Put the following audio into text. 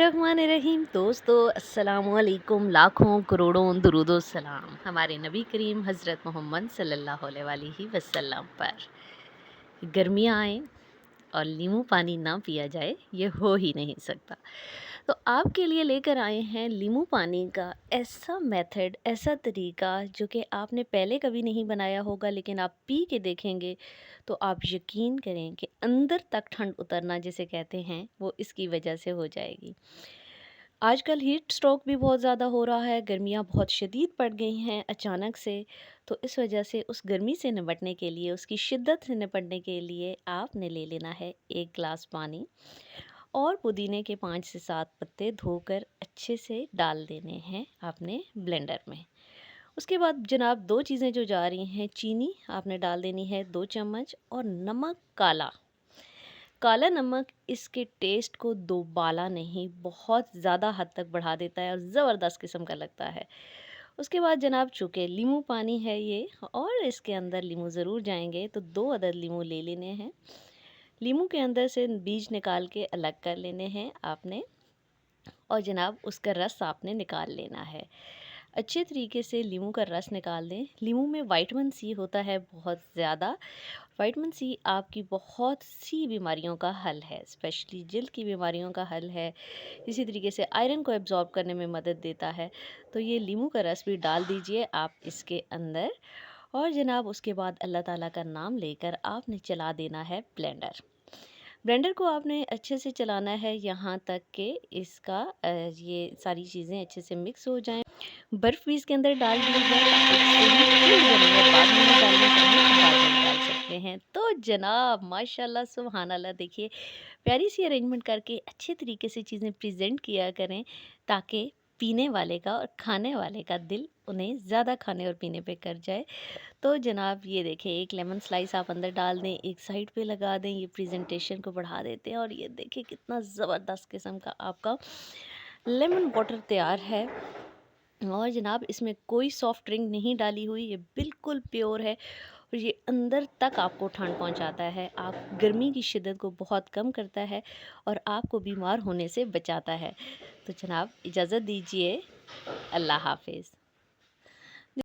बिस्मिल्लाहिर्रहमानिर्रहीम। दोस्तों अस्सलामुअलैकुम, लाखों करोड़ों दुरूदो सलाम हमारे नबी करीम हज़रत मोहम्मद सल्लल्लाहु अलैहि वसल्लम पर। गर्मियाँ आए और नींबू पानी ना पिया जाए ये हो ही नहीं सकता। तो आपके लिए लेकर आए हैं नींबू पानी का ऐसा मेथड, ऐसा तरीका जो कि आपने पहले कभी नहीं बनाया होगा, लेकिन आप पी के देखेंगे तो आप यकीन करें कि अंदर तक ठंड उतरना जिसे कहते हैं वो इसकी वजह से हो जाएगी। आजकल हीट स्ट्रोक भी बहुत ज़्यादा हो रहा है, गर्मियाँ बहुत शदीद पड़ गई हैं अचानक से। तो इस वजह से उस गर्मी से निपटने के लिए, उसकी शिद्दत से निपटने के लिए आपने ले लेना है 1 गिलास पानी और पुदीने के 5 से 7 पत्ते धोकर अच्छे से डाल देने हैं आपने ब्लेंडर में। उसके बाद जनाब 2 चीज़ें जो जा रही हैं, चीनी आपने डाल देनी है 2 चम्मच और नमक काला। काला नमक इसके टेस्ट को दोबाला नहीं, बहुत ज़्यादा हद तक बढ़ा देता है और ज़बरदस्त किस्म का लगता है। उसके बाद जनाब चूँकि नींबू पानी है ये और इसके अंदर नींबू ज़रूर जाएँगे, तो 2 अदद नींबू ले लेने हैं। नींबू के अंदर से बीज निकाल के अलग कर लेने हैं आपने और जनाब उसका रस आपने निकाल लेना है। अच्छे तरीके से नींबू का रस निकाल दें। नींबू में विटामिन सी होता है बहुत ज़्यादा। विटामिन सी आपकी बहुत सी बीमारियों का हल है, स्पेशली जिल्द की बीमारियों का हल है। इसी तरीके से आयरन को एब्ज़ॉर्ब करने में मदद देता है। तो ये नींबू का रस भी डाल दीजिए आप इसके अंदर और जनाब उसके बाद अल्लाह ताला का नाम लेकर आपने चला देना है ब्लेंडर। ब्लेंडर को आपने अच्छे से चलाना है यहाँ तक कि इसका ये सारी चीज़ें अच्छे से मिक्स हो जाएँ। बर्फ़ भी इसके अंदर डाल दीजिएगा ताकि इससे भी फूल बनेगा, बाद में भी डालना चाहें तो बाद में डाल सकते हैं। तो जनाब माशाल्लाह सुभान अल्लाह, देखिए प्यारी सी अरेंजमेंट करके अच्छे तरीके से चीज़ें प्रेज़ेंट किया करें ताकि पीने वाले का और खाने वाले का दिल उन्हें ज़्यादा खाने और पीने पे कर जाए। तो जनाब ये देखिए एक लेमन स्लाइस आप अंदर डाल दें, एक साइड पे लगा दें, ये प्रेजेंटेशन को बढ़ा देते हैं और ये देखिए कितना ज़बरदस्त किस्म का आपका लेमन वाटर तैयार है। और जनाब इसमें कोई सॉफ्ट ड्रिंक नहीं डाली हुई, ये बिल्कुल प्योर है और ये अंदर तक आपको ठंड पहुंचाता है, आप गर्मी की शिद्दत को बहुत कम करता है और आपको बीमार होने से बचाता है। तो जनाब इजाज़त दीजिए, अल्लाह हाफिज़।